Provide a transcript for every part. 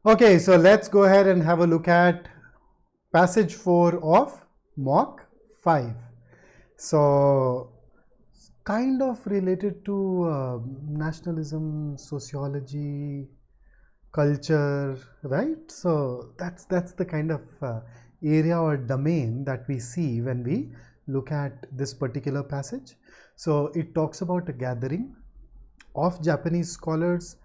Okay, so let's go ahead and have a look at passage 4 of mock 5. So kind of related to nationalism, sociology, culture, right? So that's the kind of area or domain that we see when we look at this particular passage. So it talks about a gathering of Japanese scholars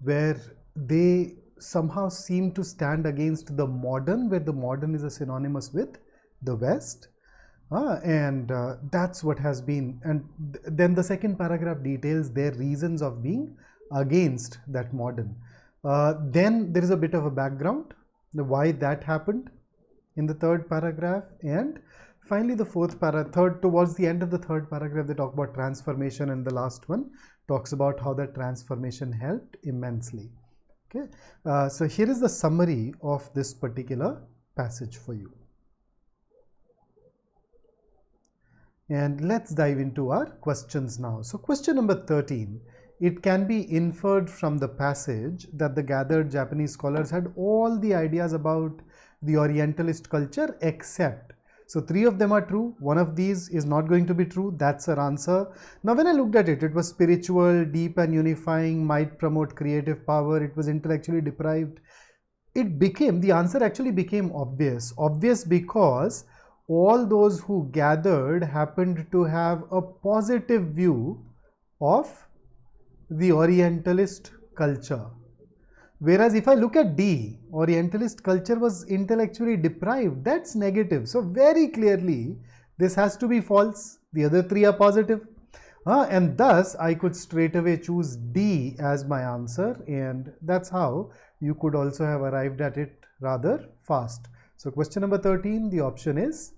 where they somehow seem to stand against the modern, where the modern is a synonymous with the West. And that's what has been, and then the second paragraph details their reasons of being against that modern. Then there is a bit of a background, why that happened in the third paragraph, and finally the towards the end of the third paragraph they talk about transformation, and the last one talks about how that transformation helped immensely. Okay, so here is the summary of this particular passage for you. And let's dive into our questions now. So question number 13, it can be inferred from the passage that the gathered Japanese scholars had all the ideas about the Orientalist culture except, so 3 of them are true, 1 of these is not going to be true, that's our answer. Now when I looked at it, it was spiritual, deep and unifying, might promote creative power, it was intellectually deprived. The answer actually became obvious because all those who gathered happened to have a positive view of the Orientalist culture. Whereas if I look at D, Orientalist culture was intellectually deprived, that's negative. So very clearly this has to be false. The other 3 are positive. And thus I could straight away choose D as my answer, and that's how you could also have arrived at it rather fast. So question number 13, the option is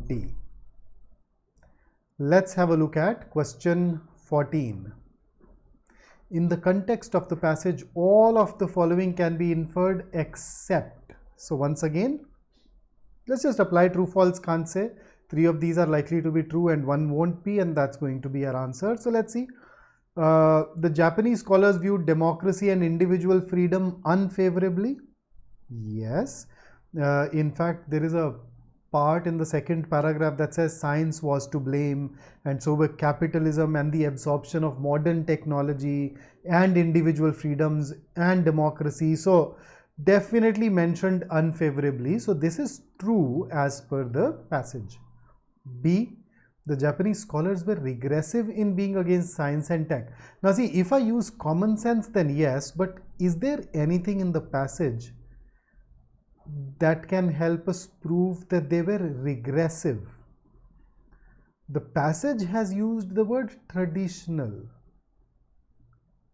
D. Let's have a look at question 14. In the context of the passage, all of the following can be inferred except. So once again, let's just apply true, false, can't say. 3 of these are likely to be true and 1 won't be, and that's going to be our answer. So let's see. The Japanese scholars viewed democracy and individual freedom unfavorably. Yes. In fact, there is a part in the second paragraph that says science was to blame, and so were capitalism and the absorption of modern technology and individual freedoms and democracy. So definitely mentioned unfavorably. So this is true as per the passage. B, the Japanese scholars were regressive in being against science and tech. Now see, if I use common sense, then yes, but is there anything in the passage that can help us prove that they were regressive? The passage has used the word traditional,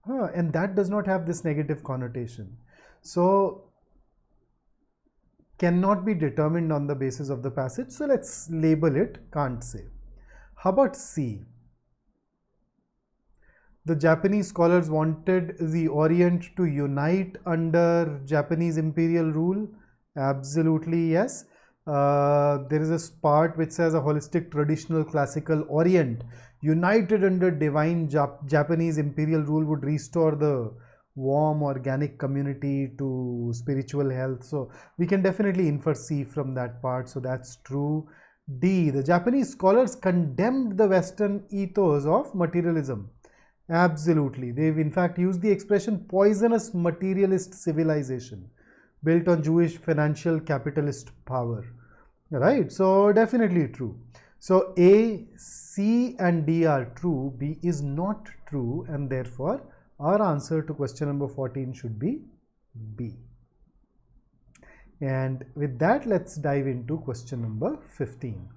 and that does not have this negative connotation. So cannot be determined on the basis of the passage. So let's label it can't say. How about C? The Japanese scholars wanted the Orient to unite under Japanese imperial rule. Absolutely yes. There is a part which says a holistic traditional classical Orient united under divine Japanese imperial rule would restore the warm organic community to spiritual health. So we can definitely infer C from that part. So that's true. D, the Japanese scholars condemned the Western ethos of materialism. Absolutely. They've in fact used the expression poisonous materialist civilization built on Jewish financial capitalist power. Right? So definitely true. So A, C and D are true. B is not true, and therefore our answer to question number 14 should be B. And with that, let's dive into question number 15.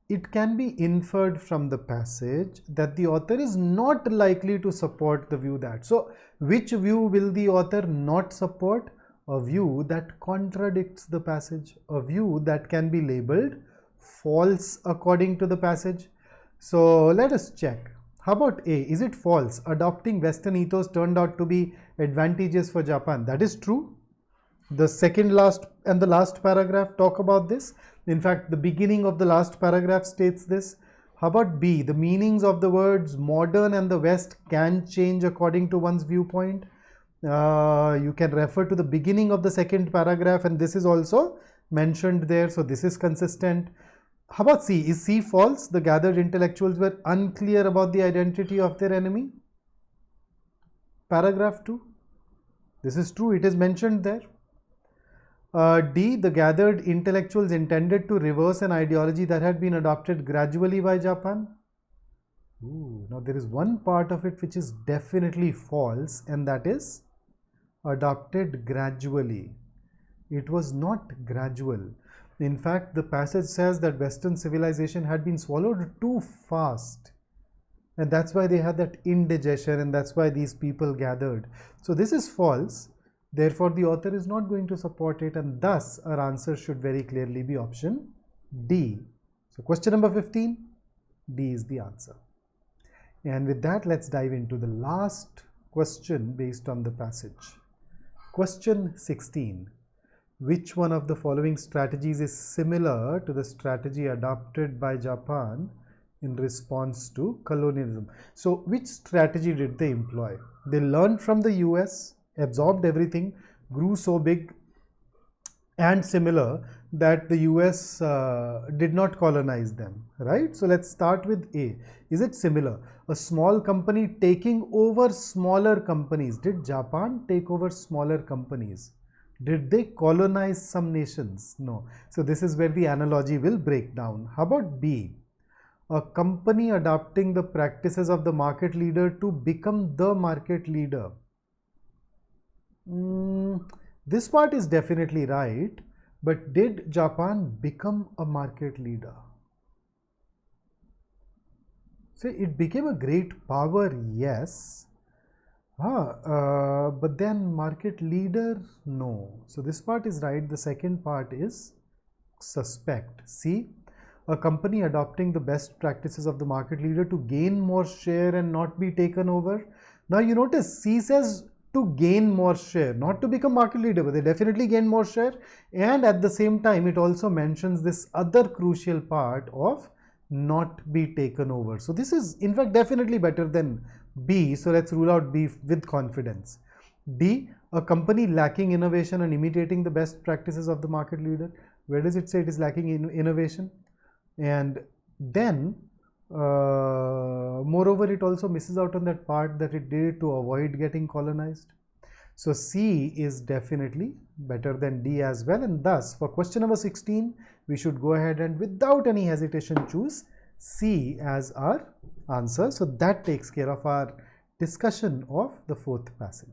It can be inferred from the passage that the author is not likely to support the view that. So which view will the author not support? A view that contradicts the passage, a view that can be labeled false according to the passage. So let us check. How about A? Is it false? Adopting Western ethos turned out to be advantageous for Japan. That is true. The second last and the last paragraph talk about this. In fact, the beginning of the last paragraph states this. How about B? The meanings of the words modern and the West can change according to one's viewpoint. You can refer to the beginning of the second paragraph, and this is also mentioned there, so this is consistent. How about C? Is C false? The gathered intellectuals were unclear about the identity of their enemy. Paragraph 2. This is true, it is mentioned there. D. The gathered intellectuals intended to reverse an ideology that had been adopted gradually by Japan. Ooh, now there is one part of it which is definitely false, and that is adopted gradually. It was not gradual. In fact, the passage says that Western civilization had been swallowed too fast, and that's why they had that indigestion, and that's why these people gathered. So this is false. Therefore, the author is not going to support it, and thus our answer should very clearly be option D. So question number 15, D is the answer. And with that, let's dive into the last question based on the passage. Question 16. Which one of the following strategies is similar to the strategy adopted by Japan in response to colonialism? So which strategy did they employ? They learned from the US, absorbed everything, grew so big and similar that the US did not colonize them, right? So let's start with A. Is it similar? A small company taking over smaller companies. Did Japan take over smaller companies? Did they colonize some nations? No. So this is where the analogy will break down. How about B? A company adopting the practices of the market leader to become the market leader. This part is definitely right, but did Japan become a market leader? So it became a great power, yes. But then market leader, no. So this part is right. The second part is suspect. See, a company adopting the best practices of the market leader to gain more share and not be taken over. Now you notice C says to gain more share, not to become market leader, but they definitely gain more share. And at the same time, it also mentions this other crucial part of not be taken over. So this is in fact definitely better than B. So let's rule out B with confidence. D, a company lacking innovation and imitating the best practices of the market leader. Where does it say it is lacking in innovation? And then moreover, it also misses out on that part that it did it to avoid getting colonized. So C is definitely better than D as well, and thus for question number 16 we should go ahead and without any hesitation choose C as our answer. So that takes care of our discussion of the fourth passage.